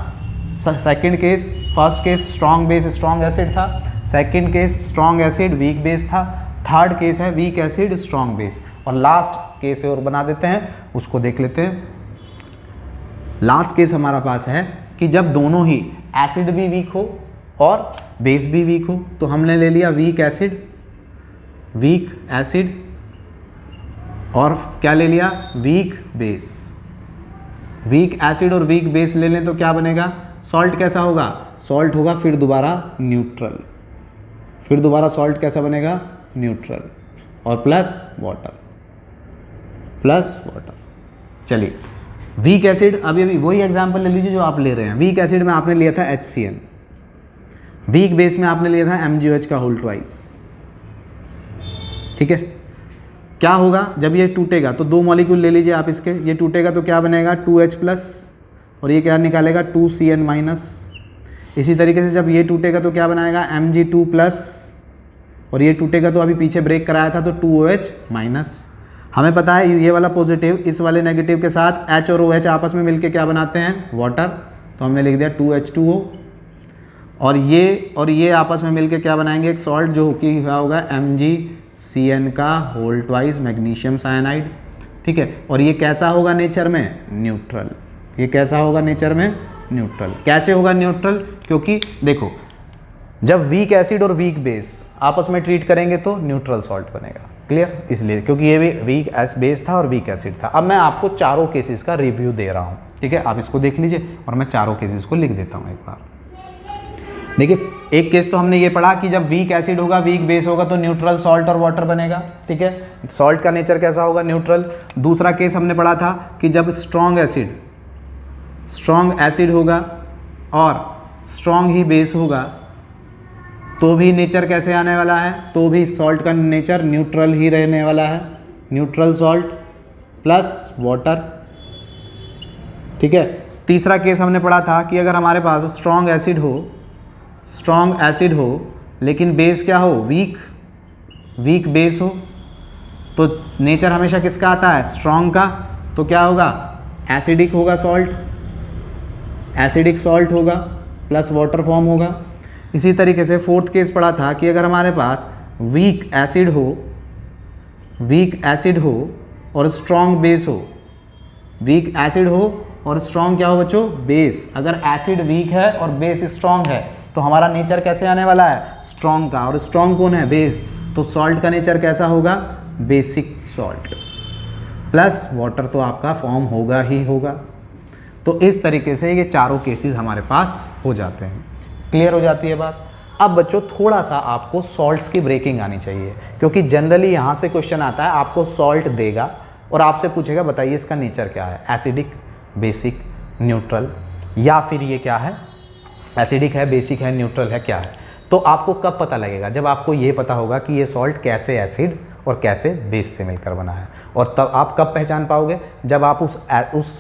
second case. First case strong base strong acid था, second case strong acid weak base था, थर्ड केस है वीक एसिड स्ट्रांग बेस, और लास्ट केस और बना देते हैं, उसको देख लेते हैं। लास्ट केस हमारा पास है कि जब दोनों ही एसिड भी वीक हो और बेस भी वीक हो। तो हमने ले लिया वीक एसिड और क्या ले लिया? Weak base. वीक एसिड और वीक बेस ले लें तो क्या बनेगा, सॉल्ट कैसा होगा, सॉल्ट होगा फिर दोबारा न्यूट्रल, फिर दोबारा सॉल्ट कैसा बनेगा, न्यूट्रल, और प्लस वाटर, प्लस वाटर। चलिए वीक एसिड, अभी अभी वही एग्जांपल ले लीजिए जो आप ले रहे हैं। वीक एसिड में आपने लिया था HCl, वीक बेस में आपने लिया था MgOH का होल ट्वाइस, ठीक है। क्या होगा जब ये टूटेगा, तो 2 मॉलिक्यूल ले लीजिए आप इसके, ये टूटेगा तो क्या बनेगा 2H प्लस, और ये क्या निकालेगा 2Cn माइनस। इसी तरीके से जब ये टूटेगा तो क्या बनाएगा Mg2 प्लस, और ये टूटेगा तो अभी पीछे ब्रेक कराया था तो 2OH माइनस। हमें पता है ये वाला पॉजिटिव इस वाले नेगेटिव के साथ H और OH आपस में मिलके क्या बनाते हैं, वाटर, तो हमने लिख दिया 2H2O, और ये आपस में मिलके क्या बनाएंगे, एक सॉल्ट जो कि क्या होगा MgCN का होल ट्वाइस मैग्नीशियम साइनाइड, ठीक है। और ये कैसा होगा नेचर में, न्यूट्रल, ये कैसा होगा नेचर में, न्यूट्रल। कैसे होगा न्यूट्रल, क्योंकि देखो जब वीक एसिड और वीक बेस आपस में ट्रीट करेंगे तो न्यूट्रल सॉल्ट बनेगा, क्लियर, इसलिए क्योंकि ये भी वीक बेस था और वीक एसिड था। अब मैं आपको चारों केसेस का रिव्यू दे रहा हूँ, ठीक है, आप इसको देख लीजिए और मैं चारों केसेस को लिख देता हूँ एक बार। देखिए एक केस तो हमने ये पढ़ा कि जब वीक एसिड होगा वीक बेस होगा तो न्यूट्रल सॉल्ट और वाटर बनेगा, ठीक है, सॉल्ट का नेचर कैसा होगा, न्यूट्रल। दूसरा केस हमने पढ़ा था कि जब स्ट्रॉन्ग एसिड होगा और स्ट्रॉन्ग ही बेस होगा तो भी नेचर कैसे आने वाला है, तो भी सॉल्ट का नेचर न्यूट्रल ही रहने वाला है, न्यूट्रल सॉल्ट प्लस वाटर, ठीक है। तीसरा केस हमने पढ़ा था कि अगर हमारे पास स्ट्रॉन्ग एसिड हो लेकिन बेस क्या हो, वीक बेस हो, तो नेचर हमेशा किसका आता है, स्ट्रॉन्ग का, तो क्या होगा एसिडिक होगा सॉल्ट, एसिडिक सॉल्ट होगा प्लस वाटर फॉर्म होगा। इसी तरीके से फोर्थ केस पढ़ा था कि अगर हमारे पास वीक एसिड हो और स्ट्रॉन्ग बेस हो, वीक एसिड हो और स्ट्रॉन्ग क्या हो बच्चों, बेस। अगर एसिड वीक है और बेस स्ट्रॉन्ग है तो हमारा नेचर कैसे आने वाला है, स्ट्रॉन्ग का, और स्ट्रॉन्ग कौन है, बेस, तो सॉल्ट का नेचर कैसा होगा, बेसिक सॉल्ट प्लस वाटर, तो आपका फॉर्म होगा ही होगा। तो इस तरीके से ये चारों केसेस हमारे पास हो जाते हैं, क्लियर हो जाती है बात। अब बच्चों थोड़ा सा आपको सॉल्ट्स की ब्रेकिंग आनी चाहिए, क्योंकि जनरली यहाँ से क्वेश्चन आता है, आपको सॉल्ट देगा और आपसे पूछेगा बताइए इसका नेचर क्या है, एसिडिक, बेसिक, न्यूट्रल, या फिर ये क्या है, एसिडिक है, बेसिक है, न्यूट्रल है, क्या है। तो आपको कब पता लगेगा, जब आपको ये पता होगा कि ये सॉल्ट कैसे एसिड और कैसे बेस से मिलकर बना है। और तब आप कब पहचान पाओगे, जब आप उस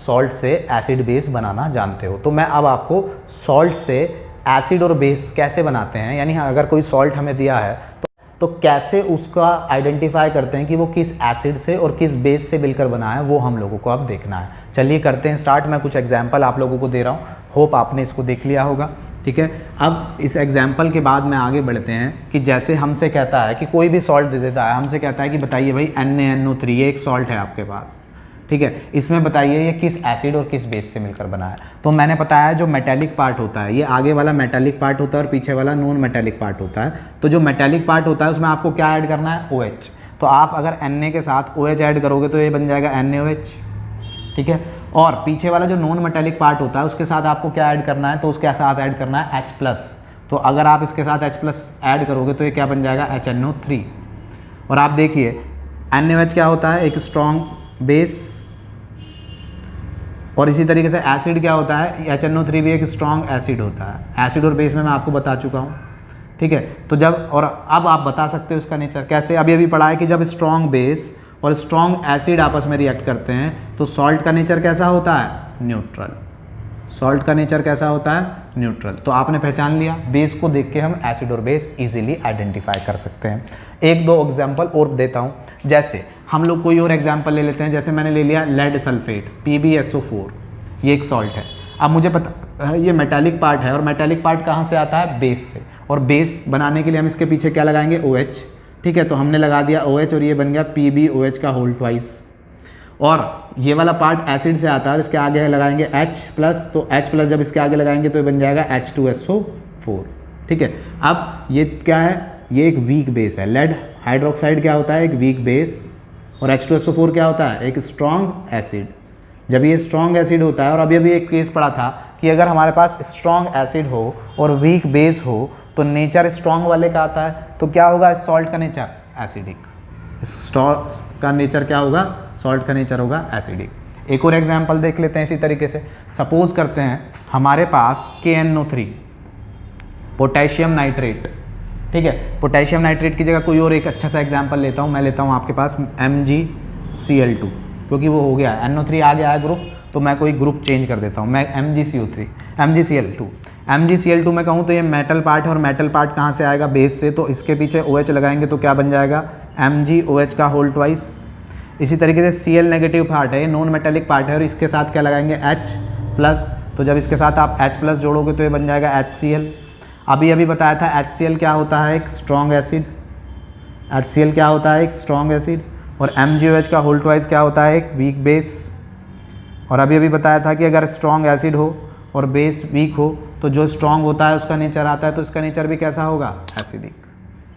सॉल्ट से एसिड बेस बनाना जानते हो। तो मैं अब आपको सॉल्ट से एसिड और बेस कैसे बनाते हैं, यानी अगर कोई सॉल्ट हमें दिया है तो कैसे उसका आइडेंटिफाई करते हैं कि वो किस एसिड से और किस बेस से मिलकर बना है, वो हम लोगों को अब देखना है। चलिए करते हैं स्टार्ट। मैं कुछ एग्जांपल आप लोगों को दे रहा हूँ, होप आपने इसको देख लिया होगा, ठीक है। अब इस एग्जांपल के बाद में आगे बढ़ते हैं कि जैसे हमसे कहता है कि कोई भी सॉल्ट दे देता है, हमसे कहता है कि बताइए भाई NaNO3 ये एक सॉल्ट है आपके पास, ठीक है, इसमें बताइए ये किस एसिड और किस बेस से मिलकर बना है। तो मैंने बताया जो मेटालिक पार्ट होता है, ये आगे वाला मेटालिक पार्ट होता है और पीछे वाला नॉन मेटालिक पार्ट होता है। तो जो मेटालिक पार्ट होता है उसमें आपको क्या ऐड करना है, OH। तो आप अगर Na के साथ OH ऐड करोगे तो ये बन जाएगा NaOH, ठीक है। और पीछे वाला जो नॉन मेटालिक पार्ट होता है उसके साथ आपको क्या ऐड करना है, तो उसके साथ ऐड करना है H+। तो अगर आप इसके साथ H+ ऐड करोगे तो ये क्या बन जाएगा, HNO3। और आप देखिए NaOH क्या होता है, एक स्ट्रॉन्ग बेस, और इसी तरीके से एसिड क्या होता है, HNO3 भी एक स्ट्रॉन्ग एसिड होता है। एसिड और बेस में मैं आपको बता चुका हूँ, ठीक है। तो जब, और अब आप बता सकते हो इसका नेचर कैसे, अभी पढ़ा है कि जब स्ट्रॉन्ग बेस और स्ट्रॉन्ग एसिड आपस में रिएक्ट करते हैं तो सॉल्ट का नेचर कैसा होता है, न्यूट्रल। सॉल्ट का नेचर कैसा होता है, न्यूट्रल। तो आपने पहचान लिया, बेस को देख के हम एसिड और बेस इजीली आइडेंटिफाई कर सकते हैं। एक दो एग्जांपल और देता हूँ, जैसे हम लोग कोई और एग्जांपल ले लेते हैं, जैसे मैंने ले लिया लेड सल्फेट PbSO4, ये एक सॉल्ट है। अब मुझे पता ये मेटालिक पार्ट है, और मेटालिक पार्ट कहाँ से आता है, बेस से, और बेस बनाने के लिए हम इसके पीछे क्या लगाएंगे, OH, ठीक है। तो हमने लगा दिया OH और ये बन गया PbOH का होल ट्वाइस। और ये वाला पार्ट एसिड से आता है, इसके आगे लगाएंगे H+, तो H+ जब इसके आगे लगाएंगे तो ये बन जाएगा H2SO4, ठीक है। अब ये क्या है, ये एक वीक बेस है, लेड हाइड्रोक्साइड क्या होता है, एक वीक बेस, और H2SO4 क्या होता है, एक स्ट्रॉन्ग एसिड, जब ये स्ट्रॉन्ग एसिड होता है, और अभी अभी एक केस पढ़ा था कि अगर हमारे पास स्ट्रॉन्ग एसिड हो और वीक बेस हो तो नेचर स्ट्रॉन्ग वाले का आता है, तो क्या होगा इस सॉल्ट का नेचर एसिडिक, इस सॉल्ट का नेचर क्या होगा, सॉल्ट का नेचर होगा एसिडिक। एक और एग्जांपल देख लेते हैं इसी तरीके से। सपोज करते हैं हमारे पास KNO3 पोटेशियम नाइट्रेट, ठीक है, पोटेशियम नाइट्रेट की जगह कोई और एक अच्छा सा एग्जांपल लेता हूँ, मैं लेता हूँ आपके पास MgCl2, क्योंकि वो हो गया NO3 आ गया है ग्रुप, तो मैं कोई ग्रुप चेंज कर देता हूँ, मैं MgCl2 में कहूँ तो ये मेटल पार्ट है, और मेटल पार्ट कहाँ से आएगा, बेस से, तो इसके पीछे OH लगाएंगे तो क्या बन जाएगा, MgOH का होल ट्वाइस। इसी तरीके से Cl नेगेटिव पार्ट है, ये नॉन मेटेलिक पार्ट है, और इसके साथ क्या लगाएंगे H+, तो जब इसके साथ आप H+ जोड़ोगे तो ये बन जाएगा HCl। अभी बताया था HCl क्या होता है, एक स्ट्रॉन्ग एसिड, HCl क्या होता है, एक स्ट्रॉन्ग एसिड, और MgOH का होल ट्वाइस क्या होता है, एक वीक बेस। और अभी बताया था कि अगर स्ट्रॉन्ग एसिड हो और बेस वीक हो तो जो स्ट्रॉन्ग होता है उसका नेचर आता है, तो इसका नेचर भी कैसा होगा, एसिडिक,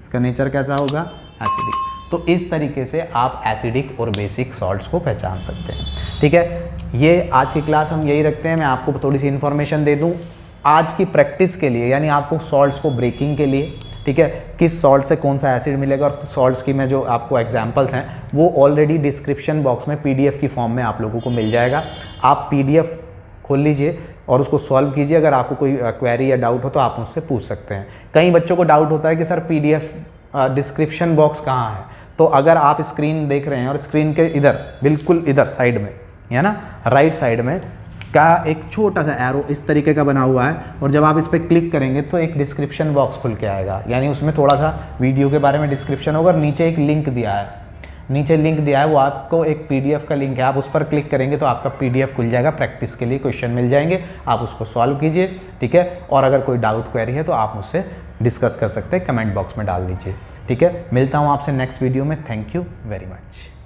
इसका नेचर कैसा होगा, एसिडिक। तो इस तरीके से आप एसिडिक और बेसिक सॉल्ट्स को पहचान सकते हैं, ठीक है। ये आज की क्लास हम यही रखते हैं, मैं आपको थोड़ी सी इन्फॉर्मेशन दे दूँ आज की प्रैक्टिस के लिए, यानी आपको सॉल्ट्स को ब्रेकिंग के लिए, ठीक है, किस सॉल्ट से कौन सा एसिड मिलेगा, और सॉल्ट्स की मैं जो आपको एग्जांपल्स हैं वो ऑलरेडी डिस्क्रिप्शन बॉक्स में PDF की फॉर्म में आप लोगों को मिल जाएगा। आप PDF खोल लीजिए और उसको सॉल्व कीजिए। अगर आपको कोई क्वेरी या डाउट हो तो आप मुझसे पूछ सकते हैं। कई बच्चों को डाउट होता है कि सर PDF डिस्क्रिप्शन बॉक्स कहाँ है, तो अगर आप स्क्रीन देख रहे हैं और स्क्रीन के इधर बिल्कुल इधर साइड में, है ना, राइट साइड में का एक छोटा सा एरो इस तरीके का बना हुआ है, और जब आप इस पर क्लिक करेंगे तो एक डिस्क्रिप्शन बॉक्स खुल के आएगा, यानी उसमें थोड़ा सा वीडियो के बारे में डिस्क्रिप्शन होगा, और नीचे एक लिंक दिया है, नीचे लिंक दिया है, वो आपको एक PDF का लिंक है, आप उस पर क्लिक करेंगे तो आपका PDF खुल जाएगा, प्रैक्टिस के लिए क्वेश्चन मिल जाएंगे, आप उसको सॉल्व कीजिए, ठीक है। और अगर कोई डाउट क्वेरी है तो आप मुझसे डिस्कस कर सकते हैं, कमेंट बॉक्स में डाल दीजिए, ठीक है। मिलता हूँ आपसे नेक्स्ट वीडियो में। Thank you very much.